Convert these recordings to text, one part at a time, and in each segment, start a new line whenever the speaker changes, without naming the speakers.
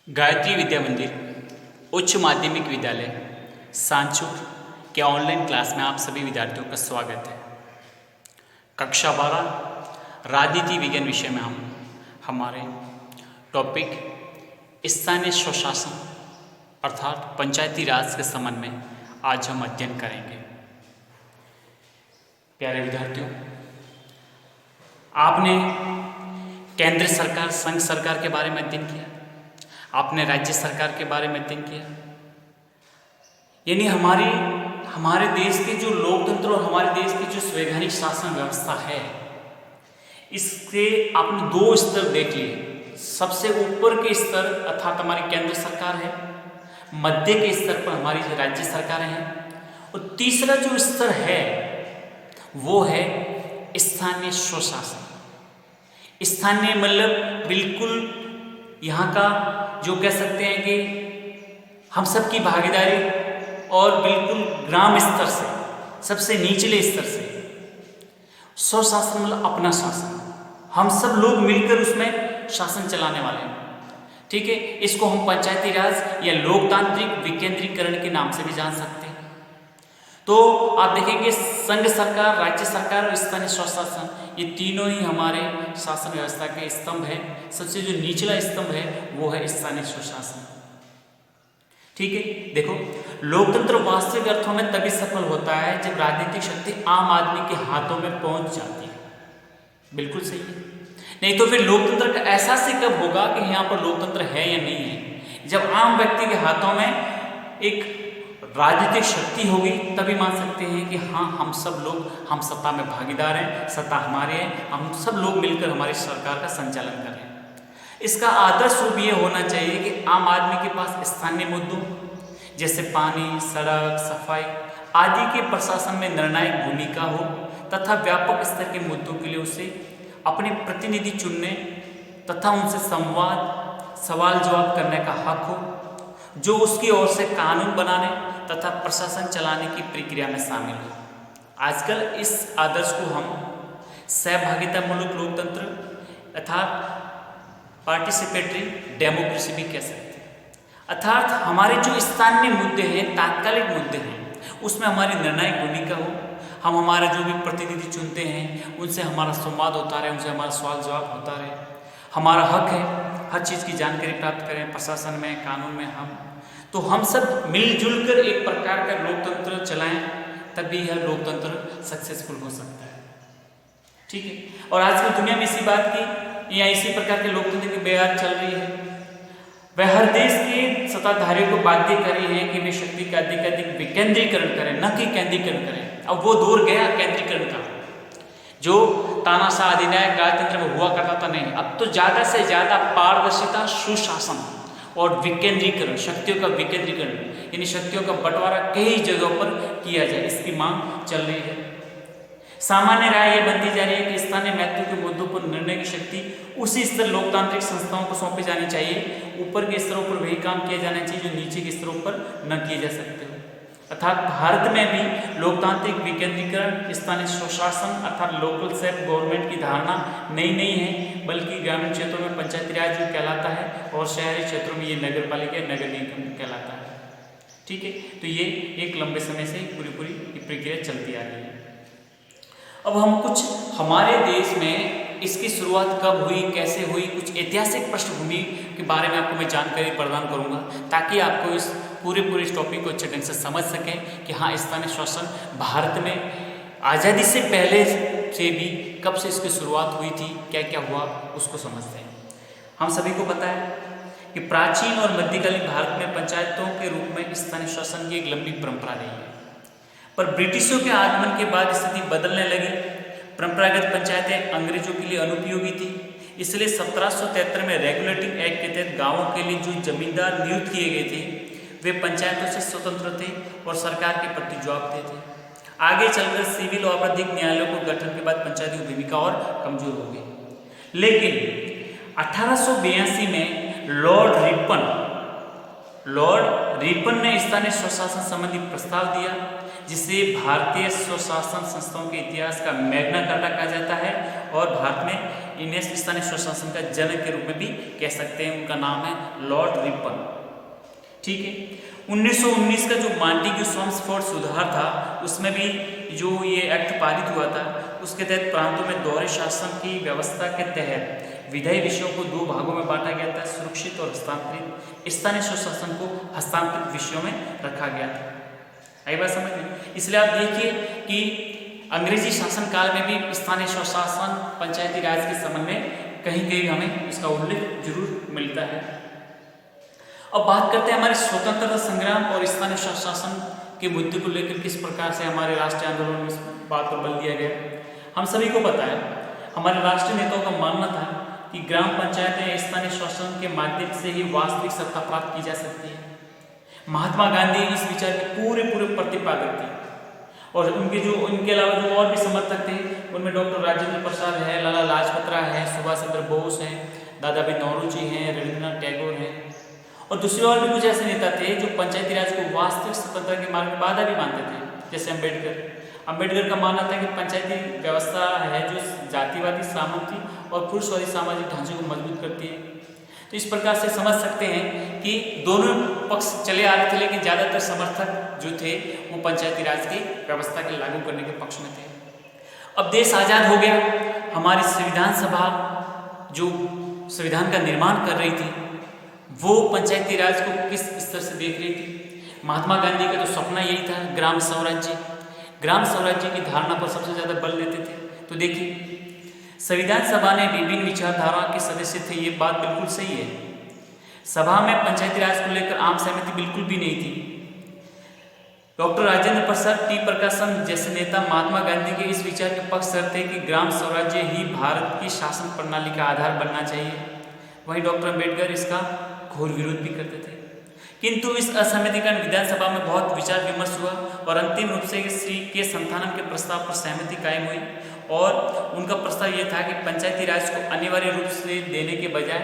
गायत्री विद्या मंदिर उच्च माध्यमिक विद्यालय सांचूर के ऑनलाइन क्लास में आप सभी विद्यार्थियों का स्वागत है। कक्षा 12 राजनीति विज्ञान विषय में हम हमारे टॉपिक स्थानीय स्वशासन अर्थात पंचायती राज के संबंध में आज हम अध्ययन करेंगे। प्यारे विद्यार्थियों, आपने केंद्र सरकार संघ सरकार के बारे में अध्ययन किया, आपने राज्य सरकार के बारे में अध्ययन किया, यानी हमारे देश के जो लोकतंत्र और हमारे देश की जो संवैधानिक शासन व्यवस्था है, इसके आपने दो स्तर देख लिए। सबसे ऊपर के स्तर अर्थात हमारी केंद्र सरकार है, मध्य के स्तर पर हमारी राज्य सरकारें हैं, और तीसरा जो स्तर है वो है स्थानीय स्वशासन। स्थानीय मतलब बिल्कुल यहाँ का जो कह सकते हैं कि हम सब की भागीदारी और बिल्कुल ग्राम स्तर से सबसे निचले स्तर से स्वशासन मतलब अपना शासन, हम सब लोग मिलकर उसमें शासन चलाने वाले हैं। ठीक है, इसको हम पंचायती राज या लोकतांत्रिक विकेंद्रीकरण के नाम से भी जान सकते हैं। तो आप देखेंगे संघ सरकार, राज्य सरकार और स्थानीय स्वशासन, ये तीनों ही हमारे शासन व्यवस्था के स्तंभ है। सबसे जो निचला स्तंभ है वो है स्थानीय स्वशासन। ठीक है, देखो, लोकतंत्र वास्तविक अर्थों में तभी सफल होता है जब राजनीतिक शक्ति आम आदमी के हाथों में पहुंच जाती है। बिल्कुल सही है, नहीं तो फिर लोकतंत्र का एहसास ही कब होगा कि यहाँ पर लोकतंत्र है या नहीं है? जब आम व्यक्ति के हाथों में एक राजनीतिक शक्ति होगी तभी मान सकते हैं कि हाँ, हम सब लोग हम सत्ता में भागीदार हैं, सत्ता हमारे है, हम सब लोग मिलकर हमारी सरकार का संचालन कर रहे हैं। इसका आदर्श रूप ये होना चाहिए कि आम आदमी के पास स्थानीय मुद्दों जैसे पानी, सड़क, सफाई आदि के प्रशासन में निर्णायक भूमिका हो तथा व्यापक स्तर के मुद्दों के लिए उसे अपने प्रतिनिधि चुनने तथा उनसे संवाद, सवाल जवाब करने का हक हो, जो उसकी ओर से कानून बनाने तथा प्रशासन चलाने की प्रक्रिया में शामिल हो। आजकल इस आदर्श को हम सहभागिता मूलक लोकतंत्र अर्थात पार्टिसिपेटरी डेमोक्रेसी भी कह सकते हैं। अर्थात हमारे जो स्थानीय मुद्दे हैं, तात्कालिक मुद्दे हैं, उसमें हमारी निर्णायक भूमिका हो, हम हमारे जो भी प्रतिनिधि चुनते हैं उनसे हमारा संवाद होता रहे, उनसे हमारा सवाल जवाब होता रहे, हमारा हक है हर चीज़ की जानकारी प्राप्त करें प्रशासन में, कानून में। हम सब मिलजुल कर एक प्रकार का लोकतंत्र चलाएं, तभी यह लोकतंत्र सक्सेसफुल हो सकता है। ठीक है, और आजकल दुनिया में इसी बात की या इसी प्रकार के लोकतंत्र की बेहार चल रही है। वह हर देश के सत्ताधारियों को बाध्य कर रही है कि वे शक्ति का अधिक विकेंद्रीकरण करें, न कि केंद्रीकरण करें। अब वो दौर गया केंद्रीकरण का, जो तानाशाह अधिनायक राजतंत्र में हुआ करता था, नहीं। अब तो ज़्यादा से ज़्यादा पारदर्शिता, सुशासन और विकेंद्रीकरण, शक्तियों का विकेंद्रीकरण, यानी शक्तियों का बंटवारा कई जगहों पर किया जाए, इसकी मांग चल रही है। सामान्य राय यह बनती जा रही है कि स्थानीय महत्व के मुद्दों पर निर्णय की शक्ति उसी स्तर लोकतांत्रिक संस्थाओं को सौंपी जानी चाहिए। ऊपर के स्तरों पर वही काम किया जाना चाहिए जो नीचे के स्तरों पर न किए जा सकते हो। अर्थात भारत में भी लोकतांत्रिक विकेंद्रीकरण, स्थानीय स्वशासन अर्थात लोकल सेल्फ गवर्नमेंट की धारणा नई नहीं है, बल्कि ग्रामीण क्षेत्रों में पंचायती राज कहलाता है और शहरी क्षेत्रों में ये नगर पालिका, नगर निगम कहलाता है। ठीक है, तो ये एक लंबे समय से पूरी प्रक्रिया चलती आ रही है। अब हम कुछ हमारे देश में इसकी शुरुआत कब हुई, कैसे हुई, कुछ ऐतिहासिक पृष्ठभूमि के बारे में आपको मैं जानकारी प्रदान करूंगा, ताकि आपको इस पूरे इस टॉपिक को अच्छे ढंग से समझ सकें कि हाँ, स्थानीय शासन भारत में आज़ादी से पहले से भी कब से इसकी शुरुआत हुई थी, क्या क्या हुआ, उसको समझते हैं। हम सभी को पता है कि प्राचीन और मध्यकालीन भारत में पंचायतों के रूप में स्थानीय शासन की एक लंबी परंपरा रही है, पर ब्रिटिशों के आगमन के बाद स्थिति बदलने लगी। परंपरागत पंचायतें अंग्रेजों के लिए अनुपयोगी थी, इसलिए 1773 में रेगुलेटिंग एक्ट के तहत गाँवों के लिए जो जमींदार नियुक्त किए गए थे वे पंचायतों से स्वतंत्र थे और सरकार के प्रति जवाबदेह थे। आगे चलकर सिविल और आपराधिक न्यायालयों को गठन के बाद पंचायती की भूमिका और कमजोर हो गई। लेकिन 1882 में लॉर्ड रिपन ने स्थानीय स्वशासन संबंधी प्रस्ताव दिया, जिसे भारतीय स्वशासन संस्थाओं के इतिहास का मैग्ना कार्टा कहा जाता है और भारत में इन्हें स्थानीय स्वशासन का जनक के रूप में भी कह सकते हैं। उनका नाम है लॉर्ड रिपन। ठीक है, 1919 का जो मांटेग्यू स्वाम्सफोर्ड सुधार था उसमें भी जो ये एक्ट पारित हुआ था उसके तहत प्रांतों में दोहरे शासन की व्यवस्था के तहत विधायी विषयों को दो भागों में बांटा गया था, सुरक्षित और हस्तांतरित। स्थानीय स्वशासन को हस्तांतरित विषयों में रखा गया था। आई बात समझ में? इसलिए आप देखिए कि अंग्रेजी शासन काल में भी स्थानीय स्वशासन पंचायती राज के संबंध में कहीं कहीं हमें इसका उल्लेख जरूर मिलता है। अब बात करते हैं हमारे स्वतंत्रता संग्राम और स्थानीय स्वशासन के मुद्दे को लेकर किस प्रकार से हमारे राष्ट्रीय आंदोलन में इस बात पर बल दिया गया। हम सभी को पता है, हमारे राष्ट्रीय नेताओं का मानना था कि ग्राम पंचायतें या स्थानीय शासन के माध्यम से ही वास्तविक सत्ता प्राप्त की जा सकती है। महात्मा गांधी इस विचार के पूरे प्रतिपादक थे और इनके अलावा जो और भी समर्थक थे उनमें डॉक्टर राजेंद्र प्रसाद है, लाला लाजपत राय है, सुभाष चंद्र बोस हैं, दादा भाई नौरोजी हैं, रविन्द्रनाथ टैगोर हैं और दूसरे और भी कुछ ऐसे नेता थे जो पंचायती राज को वास्तविक स्वतंत्रता के मार्ग में बाधा भी मानते थे, जैसे अम्बेडकर का मानना था कि पंचायती व्यवस्था है जो जातिवादी, सामंती और पुरुषवादी सामाजिक ढांचे को मजबूत करती है। तो इस प्रकार से समझ सकते हैं कि दोनों पक्ष चले आ रहे थे, लेकिन ज़्यादातर समर्थक जो थे वो पंचायती राज की व्यवस्था के लागू करने के पक्ष में थे। अब देश आज़ाद हो गया, हमारी संविधान सभा जो संविधान का निर्माण कर रही थी वो पंचायती राज को किस स्तर से देख रही थी। महात्मा गांधी का तो सपना यही था ग्राम स्वराज्य की धारणा पर सबसे ज़्यादा बल देते थे। तो देखिए, संविधान सभा ने विभिन्न विचारधारा के सदस्य थे, ये बात बिल्कुल सही है। सभा में पंचायती राज को लेकर आम सहमति बिल्कुल भी नहीं थी। डॉक्टर राजेंद्र प्रसाद, टी प्रकाशम जैसे नेता महात्मा गांधी के इस विचार के पक्ष थे कि ग्राम स्वराज्य ही भारत की शासन प्रणाली का आधार बनना चाहिए। वहीं डॉक्टर अम्बेडकर इसका घोर विरोध भी करते थे। किंतु इस असहमति का विधानसभा में बहुत विचार विमर्श हुआ और अंतिम रूप से श्री के संथानम के प्रस्ताव पर सहमति कायम हुई और उनका प्रस्ताव यह था कि पंचायती राज को अनिवार्य रूप से देने के बजाय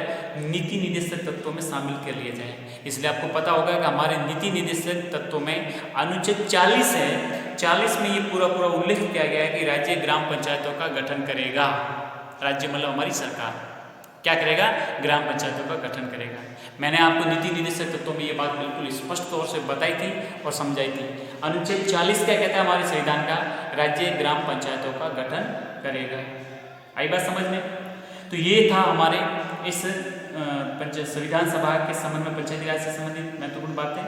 नीति निर्देशक तत्वों में शामिल कर लिया जाए। इसलिए आपको पता होगा कि हमारे नीति निर्देशक तत्वों में अनुच्छेद 40 है, 40 में ये पूरा उल्लेख किया गया है कि राज्य ग्राम पंचायतों का गठन करेगा। राज्य मतलब हमारी सरकार क्या करेगा? ग्राम पंचायतों का गठन करेगा। मैंने आपको नीति निर्देशक तत्वों में ये बात बिल्कुल स्पष्ट तौर से बताई थी और समझाई थी। अनुच्छेद 40 क्या कहता है हमारे संविधान का? राज्य ग्राम पंचायतों का गठन करेगा। आई बात समझ में? तो ये था हमारे इस संविधान सभा के संबंध में पंचायती राज से संबंधित महत्वपूर्ण बातें।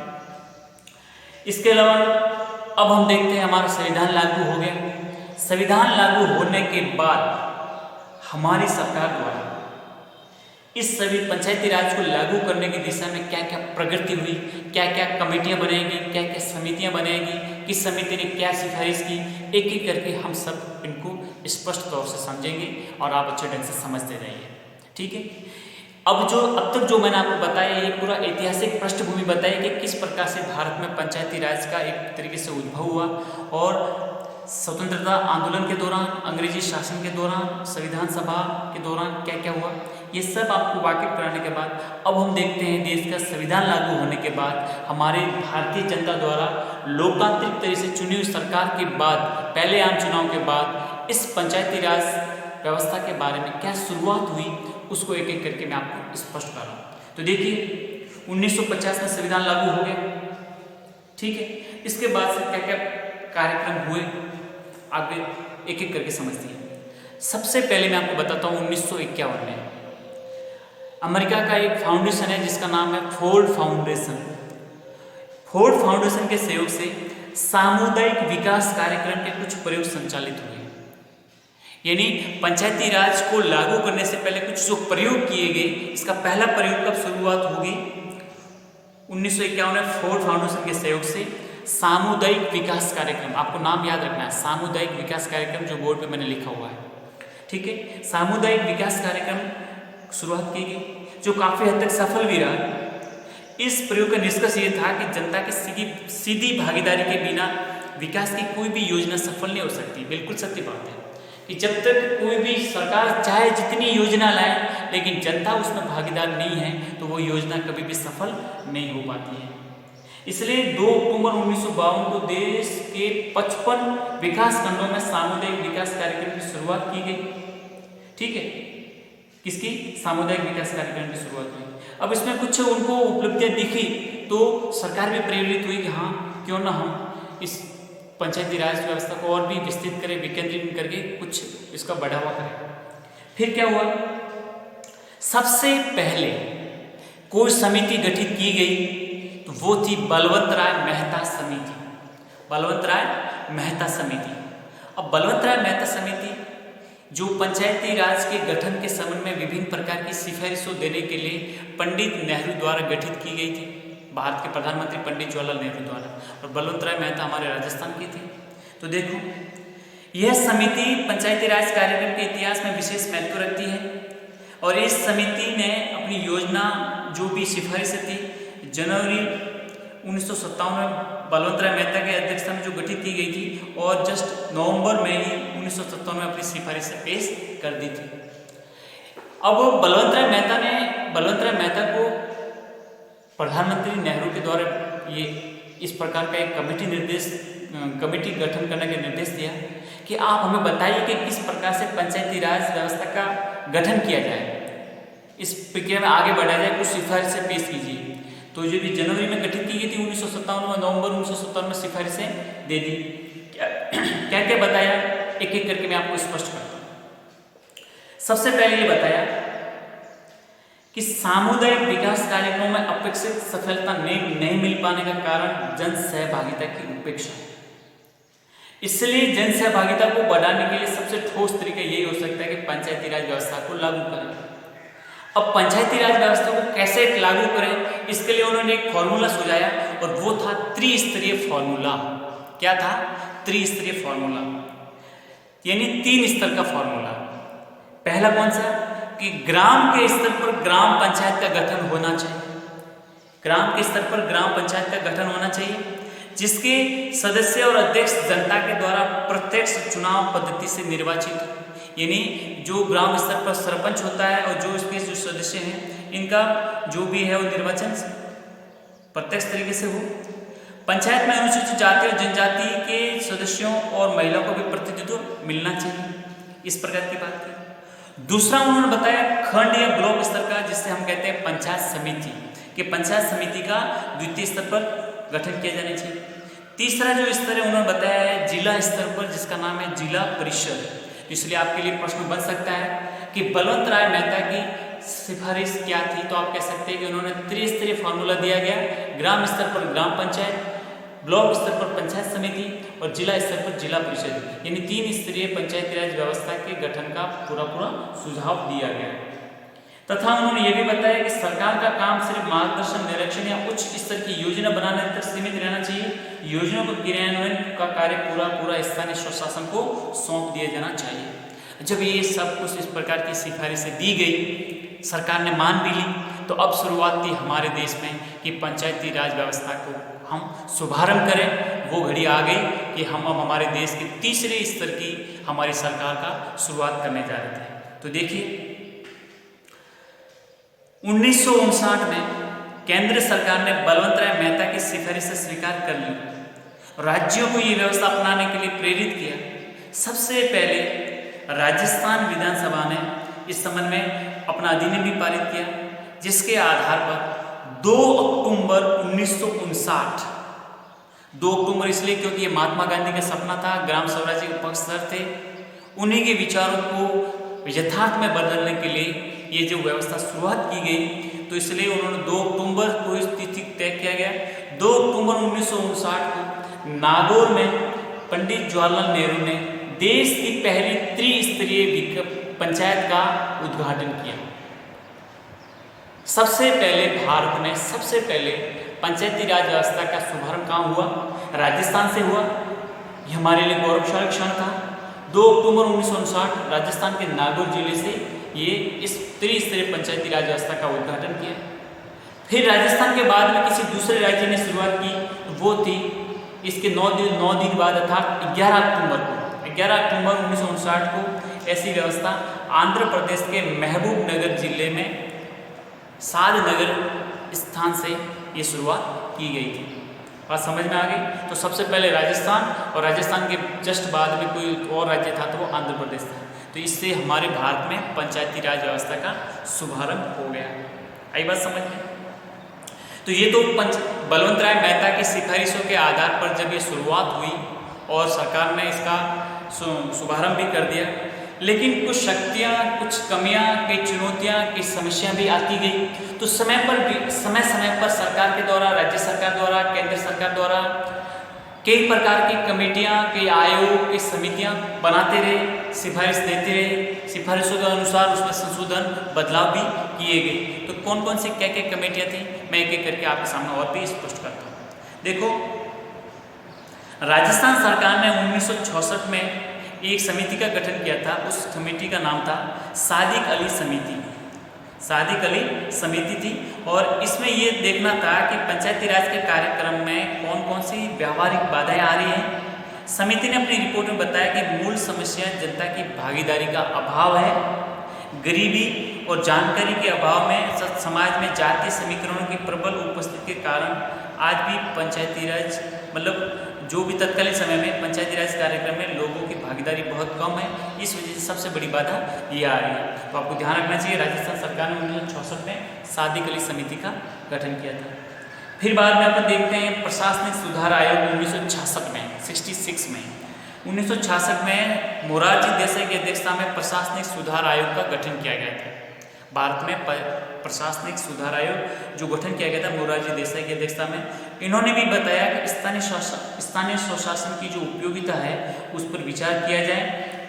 इसके अलावा अब हम देखते हैं हमारा संविधान लागू हो गया। संविधान लागू होने के बाद हमारी सरकार द्वारा इस सभी पंचायती राज को लागू करने की दिशा में क्या क्या प्रगति हुई, क्या क्या कमेटियां बनाएंगी, क्या क्या समितियां बनाएंगी, किस समिति ने क्या सिफारिश की, एक एक करके हम सब इनको स्पष्ट तौर से समझेंगे और आप अच्छे ढंग से समझते रहिए। ठीक है, अब तक जो मैंने आपको बताया ये पूरा ऐतिहासिक पृष्ठभूमि बताई कि किस प्रकार से भारत में पंचायती राज का एक तरीके से उद्भव हुआ और स्वतंत्रता आंदोलन के दौरान, अंग्रेजी शासन के दौरान, संविधान सभा के दौरान क्या क्या हुआ, ये सब आपको वाकिफ कराने के बाद अब हम देखते हैं देश का संविधान लागू होने के बाद हमारे भारतीय जनता द्वारा लोकतांत्रिक तरीके से चुनी हुई सरकार के बाद, पहले आम चुनाव के बाद इस पंचायती राज व्यवस्था के बारे में क्या शुरुआत हुई उसको एक एक करके मैं आपको स्पष्ट कर रहा हूँ। तो देखिए 1950 में संविधान लागू हो गया। ठीक है, इसके बाद से क्या क्या कार्यक्रम हुए आगे एक एक करके समझते हैं। सबसे पहले मैं आपको बताता हूँ 1951 में अमेरिका का एक फाउंडेशन है जिसका नाम है फोर्ड फाउंडेशन। फोर्ड फाउंडेशन के सहयोग से सामुदायिक विकास कार्यक्रम के कुछ प्रयोग संचालित हुए। यानी पंचायती राज को लागू करने से पहले कुछ जो प्रयोग किए गए, इसका पहला प्रयोग कब शुरुआत होगी? 1951 में फोर्ड फाउंडेशन के सहयोग से सामुदायिक विकास कार्यक्रम, आपको नाम याद रखना है, सामुदायिक विकास कार्यक्रम, जो बोर्ड पे मैंने लिखा हुआ है। ठीक है, सामुदायिक विकास कार्यक्रम शुरुआत की गई जो काफ़ी हद तक सफल भी रहा। इस प्रयोग का निष्कर्ष ये था कि जनता की सीधी भागीदारी के बिना विकास की कोई भी योजना सफल नहीं हो सकती। बिल्कुल सत्य बात है कि जब तक कोई भी सरकार चाहे जितनी योजना लाए लेकिन जनता उसमें भागीदार नहीं है तो वो योजना कभी भी सफल नहीं हो पाती है। इसलिए 2 अक्टूबर 1952 को देश के 55 विकास खंडों में सामुदायिक विकास कार्यक्रम की शुरुआत की गई। ठीक है, किसकी? सामुदायिक विकास कार्यक्रम की शुरुआत हुई। अब इसमें कुछ उनको उपलब्धियां दिखी तो सरकार भी प्रेरित हुई कि हाँ, क्यों ना हम इस पंचायती राज व्यवस्था को और भी विस्तृत करें, विकेंद्रीकृत करके कुछ इसका बढ़ावा करें। फिर क्या हुआ? सबसे पहले कोई समिति गठित की गई तो वो थी बलवंत राय मेहता समिति। बलवंत राय मेहता समिति। अब बलवंत राय मेहता समिति जो पंचायती राज के गठन के संबंध में विभिन्न प्रकार की सिफारिशों देने के लिए पंडित नेहरू द्वारा गठित की गई थी, भारत के प्रधानमंत्री पंडित जवाहरलाल नेहरू द्वारा, और बलवंत राय मेहता हमारे राजस्थान के थे। तो देखो, यह समिति पंचायती राज कार्यक्रम के इतिहास में विशेष महत्व रखती है और इस समिति ने अपनी योजना जो भी सिफारिशें थी जनवरी 1957 में बलवंत राय मेहता के अध्यक्षता में जो गठित की गई थी और जस्ट नवंबर में ही 1957 में अपनी सिफारिशें पेश कर दी थी। अब बलवंत राय मेहता को प्रधानमंत्री नेहरू के द्वारा ये इस प्रकार का एक कमेटी गठन करने का निर्देश दिया कि आप हमें बताइए कि किस प्रकार से पंचायती राज व्यवस्था का गठन किया जाए, इस प्रक्रिया में आगे बढ़ाया जाए, कुछ सिफारिशें पेश कीजिए। तो जो भी जनवरी में गठित की गई थी 1957 में, नवंबर 1957 में सिफारिशें दे दी। क्या क्या बताया, एक एक करके मैं आपको स्पष्ट करता हूँ। सबसे पहले ये बताया कि सामुदायिक विकास कार्यक्रमों में अपेक्षित सफलता नहीं मिल पाने का कारण जन सहभागिता की उपेक्षा। इसलिए जन सहभागिता को बढ़ाने के लिए सबसे ठोस तरीका यही हो सकता है कि पंचायती राज व्यवस्था को लागू करें। अब पंचायती राज व्यवस्था को कैसे लागू करें, इसके लिए उन्होंने एक फॉर्मूला सुझाया और वो था त्रिस्तरीय फॉर्मूला। क्या था? त्रिस्तरीय फॉर्मूला, यानी 3 स्तर का फॉर्मूला। पहला कौन सा? कि ग्राम के स्तर पर ग्राम पंचायत का गठन होना चाहिए। ग्राम के स्तर पर ग्राम पंचायत का गठन होना चाहिए जिसके सदस्य और अध्यक्ष जनता के द्वारा प्रत्यक्ष चुनाव पद्धति से निर्वाचित हो। यानी जो ग्राम स्तर पर सरपंच होता है और जो इसके जो सदस्य हैं इनका जो भी है वो निर्वाचन प्रत्यक्ष तरीके से हो। पंचायत में अनुसूचित जाति और जनजाति के सदस्यों और महिलाओं को भी प्रतिनिधित्व मिलना चाहिए, इस प्रकार की बात की। दूसरा उन्होंने बताया खंड या ब्लॉक स्तर का, जिससे हम कहते हैं पंचायत समिति, कि पंचायत समिति का द्वितीय स्तर पर गठन किया जाना चाहिए। तीसरा जो स्तर है उन्होंने बताया है जिला स्तर पर, जिसका नाम है जिला परिषद। इसलिए आपके लिए प्रश्न बन सकता है कि बलवंत राय मेहता की सिफारिश क्या थी, तो आप कह सकते हैं कि उन्होंने त्रिस्तरीय फॉर्मूला दिया गया, ग्राम स्तर पर ग्राम पंचायत, ब्लॉक स्तर पर पंचायत समिति और जिला स्तर पर जिला परिषद, यानी 3 स्तरीय पंचायती राज व्यवस्था के गठन का पूरा सुझाव दिया गया। तथा उन्होंने ये भी बताया कि सरकार का काम सिर्फ मार्गदर्शन, निरीक्षण या उच्च स्तर की योजना बनाने तक सीमित रहना चाहिए। योजनाओं को क्रियान्वयन का कार्य पूरा स्थानीय स्वशासन को सौंप दिया जाना चाहिए। जब ये सब कुछ इस प्रकार की सिफारिशें दी गई, सरकार ने मान भी ली, तो अब शुरुआत थी हमारे देश में कि पंचायती राज व्यवस्था को हम शुभारंभ करें। वो घड़ी आ गई कि हम अब हमारे देश के तीसरे स्तर की हमारी सरकार का शुरुआत करने जा रहे थे। तो देखिए 1959 में केंद्र सरकार ने बलवंत राय मेहता की सिफारिशें स्वीकार कर ली, राज्यों को ये व्यवस्था अपनाने के लिए प्रेरित किया। सबसे पहले राजस्थान विधानसभा ने इस संबंध में अपना अधिनियम भी पारित किया, जिसके आधार पर 2 अक्टूबर 1959, 2 अक्टूबर इसलिए क्योंकि ये महात्मा गांधी का सपना था, ग्राम स्वराज्य के पक्षधर थे, उन्हीं के विचारों को यथार्थ में बदलने के लिए ये जो व्यवस्था शुरुआत की गई, तो इसलिए उन्होंने 2 अक्टूबर को इस तिथि तय किया गया। 2 अक्टूबर 1959 को नागौर में पंडित जवाहरलाल नेहरू ने देश की पहली त्रिस्तरीय पंचायत का उद्घाटन किया। सबसे पहले भारत में सबसे पहले पंचायती राज व्यवस्था का शुभारंभ कहाँ हुआ? राजस्थान से हुआ। यह हमारे लिए गौरवशाली क्षण था। 2 अक्टूबर 1959 राजस्थान के नागौर जिले से ये इस त्रिस्तरीय पंचायती राज व्यवस्था का उद्घाटन किया। फिर राजस्थान के बाद में किसी दूसरे राज्य ने शुरुआत की, वो थी इसके 9 दिन बाद अर्थात 11 अक्टूबर को 1959 को ऐसी व्यवस्था आंध्र प्रदेश के महबूब नगर जिले में साध नगर स्थान से ये शुरुआत की गई थी। बात समझ में आ गई। तो सबसे पहले राजस्थान, और राजस्थान के जस्ट बाद में कोई और राज्य था तो वो आंध्र प्रदेश था। तो इससे हमारे भारत में पंचायती राज व्यवस्था का शुभारंभ हो गया। आई बात समझ में। तो ये तो बलवंत राय मेहता की सिफारिशों के आधार पर जब ये शुरुआत हुई और सरकार ने इसका शुभारंभ भी कर दिया, लेकिन कुछ शक्तियाँ, कुछ कमियाँ, कई चुनौतियाँ, कई समस्याएं भी आती गई। तो समय समय पर सरकार के द्वारा, राज्य सरकार द्वारा, केंद्र सरकार द्वारा कई प्रकार की कमेटियाँ, कई आयोग, कई समितियाँ बनाते रहे, सिफारिश देते रहे, सिफारिशों के अनुसार उसमें संशोधन, बदलाव भी किए गए। तो कौन कौन सी क्या क्या कमेटियाँ थी, मैं एक एक करके आपके सामने और भी स्पष्ट करता हूँ। देखो, राजस्थान सरकार ने 1966 में एक समिति का गठन किया था। उस समिति का नाम था सादिक अली समिति। सादिक अली समिति थी, और इसमें ये देखना था कि पंचायती राज के कार्यक्रम में कौन कौन सी व्यावहारिक बाधाएं आ रही हैं। समिति ने अपनी रिपोर्ट में बताया कि मूल समस्या जनता की भागीदारी का अभाव है, गरीबी और जानकारी के अभाव में, समाज में जातीय समीकरणों की प्रबल उपस्थिति के कारण आज भी पंचायती राज, मतलब जो भी तत्कालीन समय में पंचायती राज कार्यक्रम में लोगों की भागीदारी बहुत कम है। इस वजह से सबसे बड़ी बाधा ये आ रही है। तो आपको ध्यान रखना चाहिए, राजस्थान सरकार ने 1966 में सादिक अली समिति का गठन किया था। फिर बाद में अपन देखते हैं प्रशासनिक सुधार आयोग 1966 में, 66 में 1966 में मोरारजी देसाई की अध्यक्षता में प्रशासनिक सुधार आयोग का गठन किया गया था। भारत में प्रशासनिक सुधार आयोग जो गठन किया गया था मोरारजी देसाई की अध्यक्षता में, इन्होंने भी बताया कि स्थानीय स्वशासन की जो उपयोगिता है उस पर विचार किया जाए,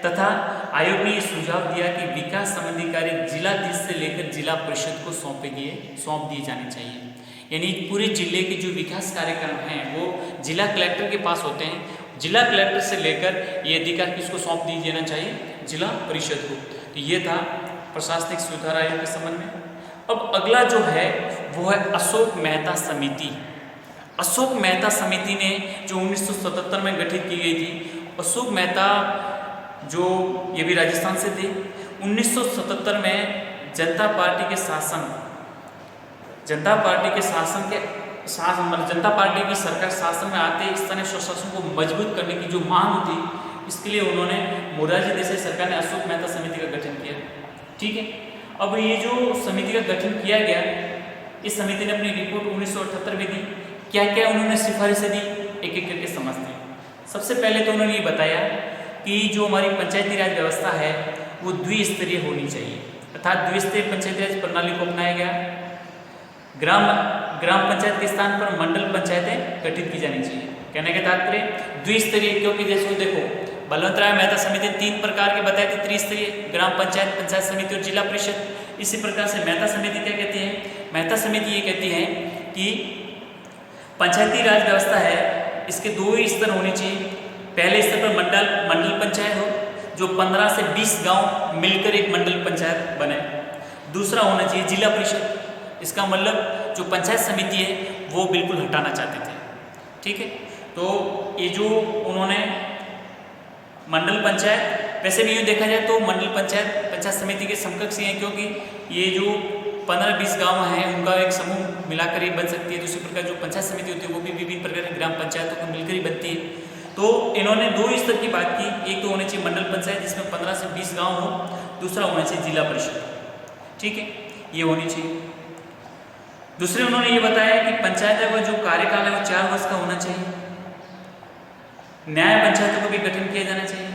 तथा आयोग ने ये सुझाव दिया कि विकास संबंधी कार्य जिलाधीश से लेकर जिला परिषद को सौंप दिए जाने चाहिए। यानी पूरे जिले के जो विकास कार्यक्रम हैं वो जिला कलेक्टर के पास होते हैं। जिला कलेक्टर से लेकर ये अधिकार किसको सौंप दिया जाना चाहिए, जिला परिषद को। तो ये था प्रशासनिक सुधार आयोग के संबंध में। अब अगला जो है वो है अशोक मेहता समिति। अशोक मेहता समिति ने जो 1977 में गठित की गई थी, अशोक मेहता जो ये भी राजस्थान से थे, 1977 में जनता पार्टी की सरकार शासन में आते स्थानीय स्वशासन को मजबूत करने की जो मांग थी, इसके लिए उन्होंने मोरारजी देसाई सरकार ने अशोक मेहता समिति का गठन किया। ठीक है, अब ये जो समिति का गठन किया गया, इस समिति ने अपनी रिपोर्ट 1978 में दी। क्या क्या उन्होंने सिफारिशें दी, एक एक करके समझते हैं। सबसे पहले तो उन्होंने ये बताया कि जो हमारी पंचायती राज व्यवस्था है वो द्विस्तरीय होनी चाहिए, अर्थात द्विस्तरीय पंचायती राज प्रणाली को अपनाया गया। ग्राम पंचायत के स्थान पर मंडल पंचायतें गठित की जानी चाहिए। कहने का तात्पर्य द्विस्तरीय, क्योंकि जैसे देखो बलवंत राय मेहता समिति 3 प्रकार के बताए थे, त्रिस्तरीय, ग्राम पंचायत, पंचायत समिति और जिला परिषद। इसी प्रकार से मेहता समिति क्या कहती है, मेहता समिति ये कहती है कि पंचायती राज व्यवस्था है, इसके 2 ही स्तर होने चाहिए। पहले स्तर पर मंडल पंचायत हो, जो 15 से 20 गांव मिलकर एक मंडल पंचायत बने। दूसरा होना चाहिए जिला परिषद। इसका मतलब जो पंचायत समिति है वो बिल्कुल हटाना चाहते थे। ठीक है, तो ये जो उन्होंने मंडल पंचायत, वैसे भी यूँ देखा जाए तो मंडल पंचायत पंचायत समिति के समकक्ष ही है, क्योंकि ये जो 15-20 गांव हैं उनका एक समूह मिलाकर ही बन सकती है। दूसरी प्रकार जो पंचायत समिति होती है वो भी विभिन्न प्रकार की ग्राम पंचायतों को मिलकर ही बनती है। तो इन्होंने 2 स्तर की बात की, एक तो होनी चाहिए मंडल पंचायत जिसमें 15 से 20 गाँव हो, दूसरा होना चाहिए जिला परिषद। ठीक है, ये होनी चाहिए। दूसरे उन्होंने ये बताया कि पंचायत का जो कार्यकाल है वो 4 वर्ष का होना चाहिए। न्याय पंचायतों को भी गठन किया जाना चाहिए।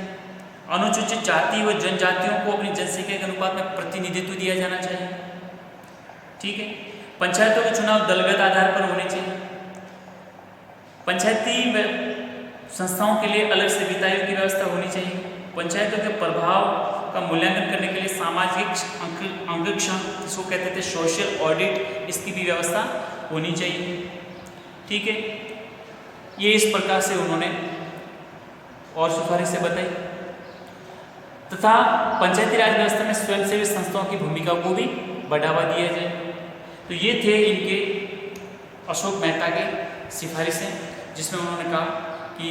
अनुसूचित जाति व जनजातियों को अपनी जनसंख्या के अनुपात में प्रतिनिधित्व दिया जाना चाहिए। ठीक है, पंचायतों के चुनाव दलगत आधार पर होने चाहिए। पंचायती संस्थाओं के लिए अलग से वित्त आयोग की व्यवस्था होनी चाहिए। पंचायतों के प्रभाव का मूल्यांकन करने के लिए सामाजिक अंकेक्षण, जिसको कहते थे सोशल ऑडिट, इसकी भी व्यवस्था होनी चाहिए। ठीक है, ये इस प्रकार से उन्होंने और सिफारिशें बताई। तथा पंचायती राज व्यवस्था में स्वयंसेवी संस्थाओं की भूमिका को भी बढ़ावा दिया जाए। तो ये थे इनके अशोक मेहता के सिफारिशें, जिसमें उन्होंने कहा कि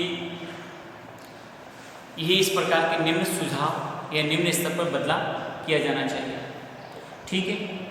ये इस प्रकार के निम्न सुझाव या निम्न स्तर पर बदलाव किया जाना चाहिए। ठीक है।